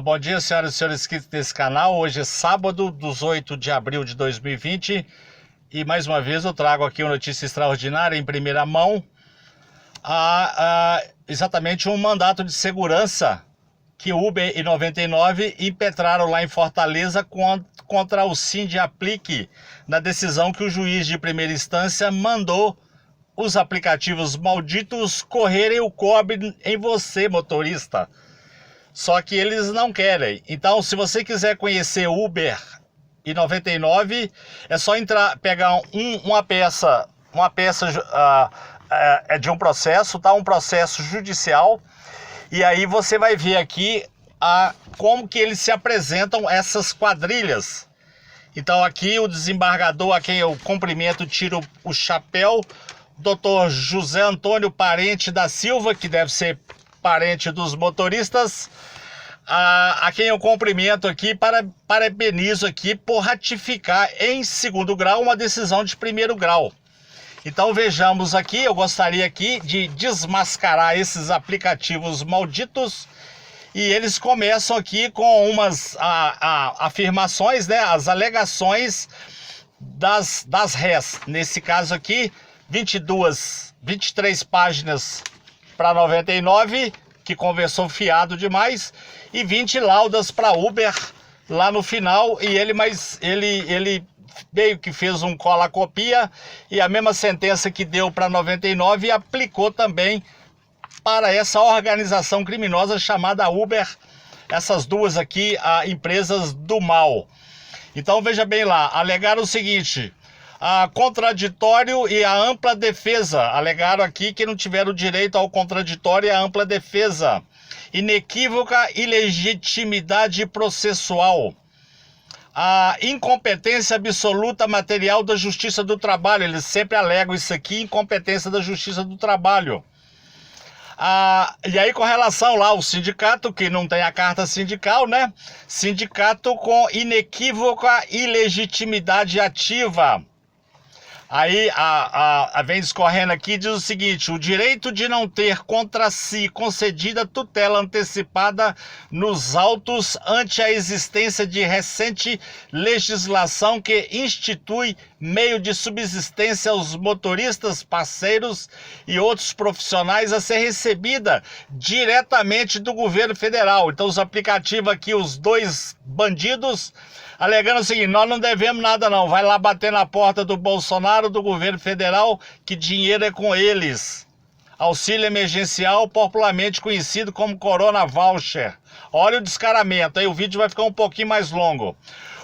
Bom dia, senhoras e senhores inscritos desse canal. Hoje é sábado, 18 de abril de 2020 e mais uma vez eu trago aqui uma notícia extraordinária em primeira mão. Exatamente um mandato de segurança que Uber e 99 impetraram lá em Fortaleza contra o Sindiaplique, na decisão que o juiz de primeira instância mandou os aplicativos malditos correrem o cobre em você, motorista. Só que eles não querem. Então, se você quiser conhecer Uber e 99, é só entrar, pegar uma peça é de um processo, tá? Um processo judicial. E aí você vai ver aqui como que eles se apresentam, essas quadrilhas. Então aqui o desembargador, a quem eu cumprimento, tiro o chapéu, Dr. José Antônio Parente da Silva, que deve ser parente dos motoristas, a quem eu cumprimento aqui, parabenizo aqui por ratificar em segundo grau uma decisão de primeiro grau. Então vejamos aqui, eu gostaria aqui de desmascarar esses aplicativos malditos, e eles começam aqui com umas afirmações, né, as alegações das rés. Nesse caso aqui, 23 páginas para 99, que conversou fiado demais, e 20 laudas para Uber lá no final, e ele meio que fez um cola-copia, e a mesma sentença que deu para 99 aplicou também para essa organização criminosa chamada Uber, essas duas aqui, empresas do mal. Então veja bem lá, alegaram o seguinte: contraditório e a ampla defesa. Alegaram aqui que não tiveram direito ao contraditório e à ampla defesa. Inequívoca ilegitimidade processual. A incompetência absoluta material da Justiça do Trabalho. Eles sempre alegam isso aqui, incompetência da Justiça do Trabalho. E aí, com relação lá ao sindicato, que não tem a carta sindical, né? Sindicato com inequívoca ilegitimidade ativa. Aí, vem discorrendo aqui, diz o seguinte: o direito de não ter contra si concedida tutela antecipada nos autos ante a existência de recente legislação que institui meio de subsistência aos motoristas, parceiros e outros profissionais a ser recebida diretamente do governo federal. Então, os aplicativos aqui, os dois bandidos, alegando o seguinte: nós não devemos nada não, vai lá bater na porta do Bolsonaro, do governo federal, que dinheiro é com eles. Auxílio emergencial, popularmente conhecido como Corona Voucher. Olha o descaramento, aí o vídeo vai ficar um pouquinho mais longo.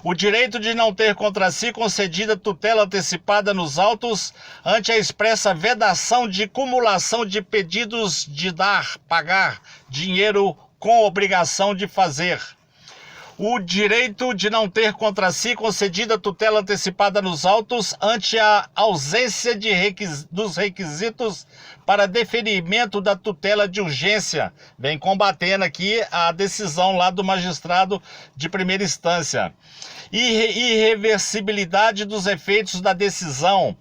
O direito de não ter contra si concedida tutela antecipada nos autos ante a expressa vedação de cumulação de pedidos de pagar dinheiro com obrigação de fazer. O direito de não ter contra si concedida tutela antecipada nos autos ante a ausência dos requisitos para deferimento da tutela de urgência. Vem combatendo aqui a decisão lá do magistrado de primeira instância. Irreversibilidade dos efeitos da decisão.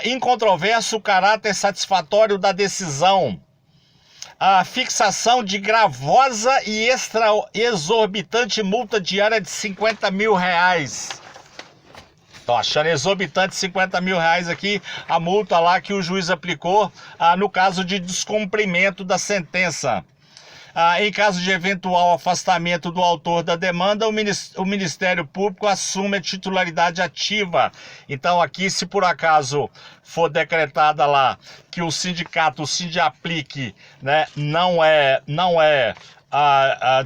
Incontroverso caráter satisfatório da decisão. A fixação de gravosa e exorbitante multa diária de 50 mil reais. Tô achando exorbitante 50 mil reais aqui a multa lá que o juiz aplicou no caso de descumprimento da sentença. Em caso de eventual afastamento do autor da demanda, o Ministério Público assume a titularidade ativa. Então aqui, se por acaso for decretada lá que o sindicato, o Sindiaplique, né, não é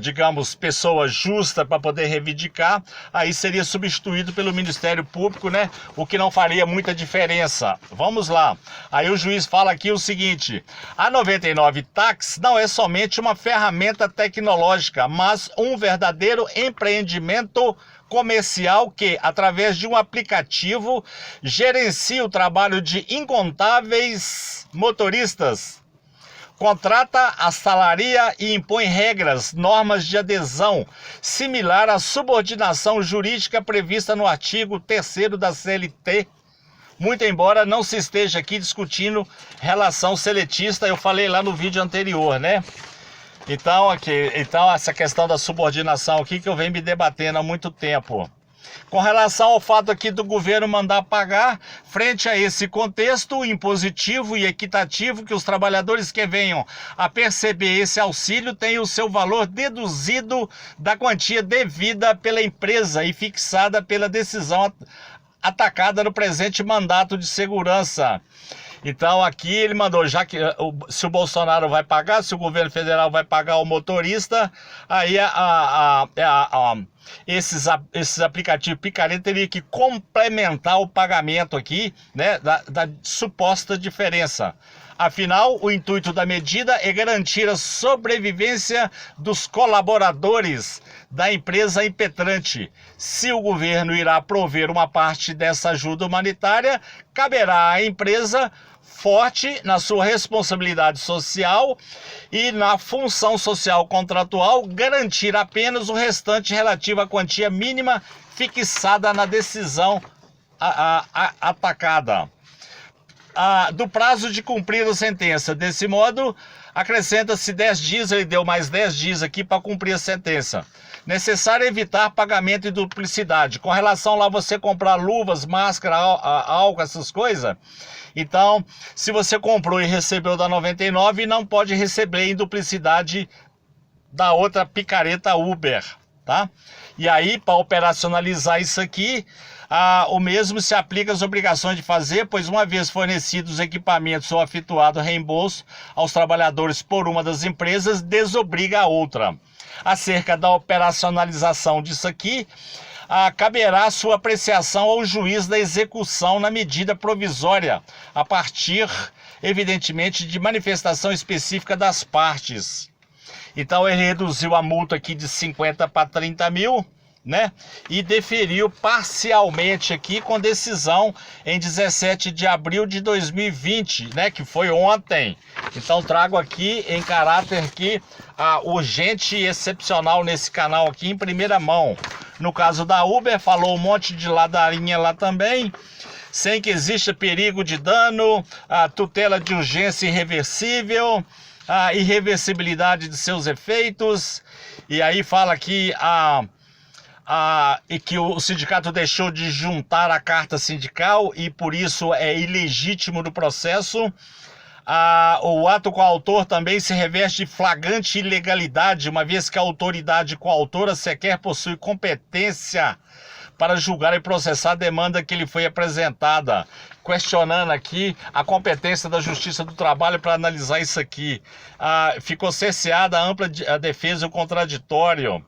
digamos, pessoa justa para poder reivindicar, aí seria substituído pelo Ministério Público, né? O que não faria muita diferença. Vamos lá. Aí o juiz fala aqui o seguinte: a 99 Táxi não é somente uma ferramenta tecnológica, mas um verdadeiro empreendimento comercial que, através de um aplicativo, gerencia o trabalho de incontáveis motoristas. Contrata, assalaria e impõe regras, normas de adesão, similar à subordinação jurídica prevista no artigo 3º da CLT, muito embora não se esteja aqui discutindo relação seletista, eu falei lá no vídeo anterior, né? Então essa questão da subordinação aqui que eu venho me debatendo há muito tempo. Com relação ao fato aqui do governo mandar pagar, frente a esse contexto impositivo e equitativo que os trabalhadores que venham a perceber esse auxílio têm o seu valor deduzido da quantia devida pela empresa e fixada pela decisão atacada no presente mandato de segurança. Então aqui ele mandou, já que se o Bolsonaro vai pagar, se o governo federal vai pagar o motorista, aí esses aplicativos picareta teriam que complementar o pagamento aqui, né, da suposta diferença. Afinal, o intuito da medida é garantir a sobrevivência dos colaboradores da empresa impetrante. Se o governo irá prover uma parte dessa ajuda humanitária, caberá à empresa, forte na sua responsabilidade social e na função social contratual, garantir apenas o restante relativo à quantia mínima fixada na decisão atacada. Do prazo de cumprir a sentença. Desse modo, acrescenta-se 10 dias, ele deu mais 10 dias aqui para cumprir a sentença. Necessário evitar pagamento e duplicidade. Com relação lá você comprar luvas, máscara, álcool, essas coisas, então, se você comprou e recebeu da 99, não pode receber em duplicidade da outra picareta Uber, tá? E aí, para operacionalizar isso aqui, o mesmo se aplica às obrigações de fazer, pois uma vez fornecidos os equipamentos ou efetuado reembolso aos trabalhadores por uma das empresas, desobriga a outra. Acerca da operacionalização disso aqui, caberá sua apreciação ao juiz da execução na medida provisória, a partir, evidentemente, de manifestação específica das partes. Então ele reduziu a multa aqui de 50 para 30 mil, né? E deferiu parcialmente aqui com decisão em 17 de abril de 2020, né? Que foi ontem. Então trago aqui em caráter aqui urgente e excepcional nesse canal aqui em primeira mão. No caso da Uber, falou um monte de ladainha lá também, sem que exista perigo de dano, tutela de urgência irreversível, a irreversibilidade de seus efeitos, e aí fala aqui e que o sindicato deixou de juntar a carta sindical e por isso é ilegítimo do processo. O ato coautor também se reveste de flagrante ilegalidade, uma vez que a autoridade coautora sequer possui competência para julgar e processar a demanda que lhe foi apresentada, questionando aqui a competência da Justiça do Trabalho para analisar isso aqui. Ficou cerceada a ampla defesa e o contraditório.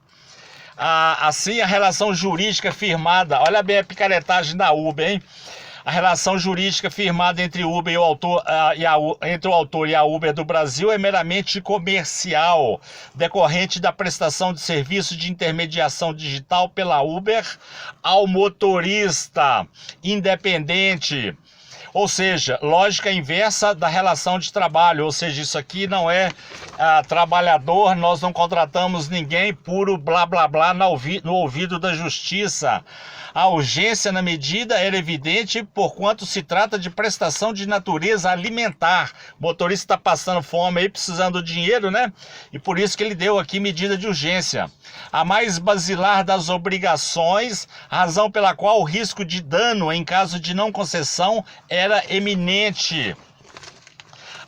Assim, a relação jurídica firmada, olha bem a picaretagem da Uber, hein? A relação jurídica firmada entre o Uber e o autor, entre o autor e a Uber do Brasil é meramente comercial, decorrente da prestação de serviço de intermediação digital pela Uber ao motorista independente. Ou seja, lógica inversa da relação de trabalho, ou seja, isso aqui não é trabalhador, nós não contratamos ninguém, puro blá blá blá no ouvido da justiça. A urgência na medida era evidente, porquanto se trata de prestação de natureza alimentar. O motorista está passando fome aí, precisando de dinheiro, né? E por isso que ele deu aqui medida de urgência. A mais basilar das obrigações, razão pela qual o risco de dano em caso de não concessão era eminente.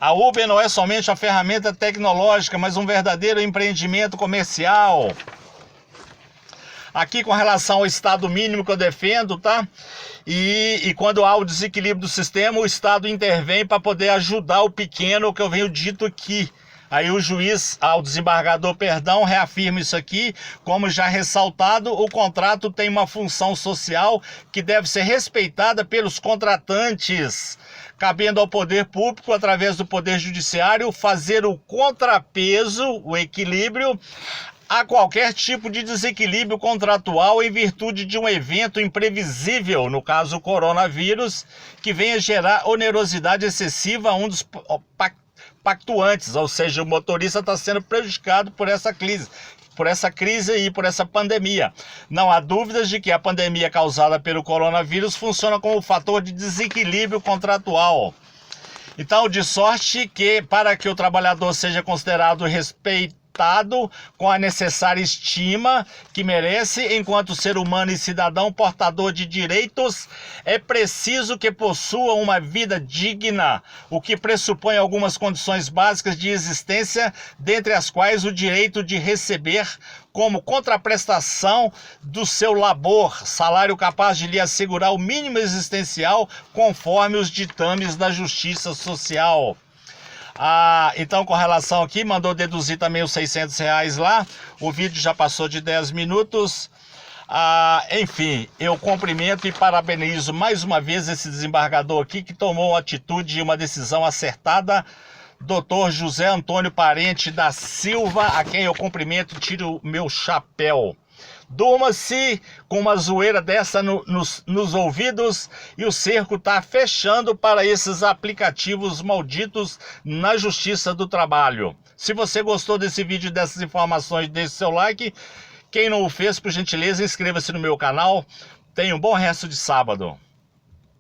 A Uber não é somente uma ferramenta tecnológica, mas um verdadeiro empreendimento comercial. Aqui com relação ao estado mínimo que eu defendo, tá? E quando há o desequilíbrio do sistema, o Estado intervém para poder ajudar o pequeno, que eu venho dito aqui. Aí o juiz, o desembargador, perdão, reafirma isso aqui. Como já ressaltado, o contrato tem uma função social que deve ser respeitada pelos contratantes, cabendo ao poder público, através do poder judiciário, fazer o contrapeso, o equilíbrio, a qualquer tipo de desequilíbrio contratual em virtude de um evento imprevisível, no caso o coronavírus, que venha gerar onerosidade excessiva a um dos pactuantes, ou seja, o motorista está sendo prejudicado por essa crise e por essa pandemia. Não há dúvidas de que a pandemia causada pelo coronavírus funciona como fator de desequilíbrio contratual. Então, de sorte que, para que o trabalhador seja considerado respeitado tratado com a necessária estima que merece enquanto ser humano e cidadão portador de direitos, é preciso que possua uma vida digna, o que pressupõe algumas condições básicas de existência, dentre as quais o direito de receber como contraprestação do seu labor, salário capaz de lhe assegurar o mínimo existencial conforme os ditames da justiça social. Então, com relação aqui, mandou deduzir também os R$600 lá. O vídeo já passou de 10 minutos. Enfim, eu cumprimento e parabenizo mais uma vez esse desembargador aqui que tomou uma atitude e uma decisão acertada. Dr. José Antônio Parente da Silva, a quem eu cumprimento e tiro o meu chapéu. Durma-se com uma zoeira dessa nos ouvidos e o cerco está fechando para esses aplicativos malditos na Justiça do Trabalho. Se você gostou desse vídeo e dessas informações, deixe seu like. Quem não o fez, por gentileza, inscreva-se no meu canal. Tenha um bom resto de sábado.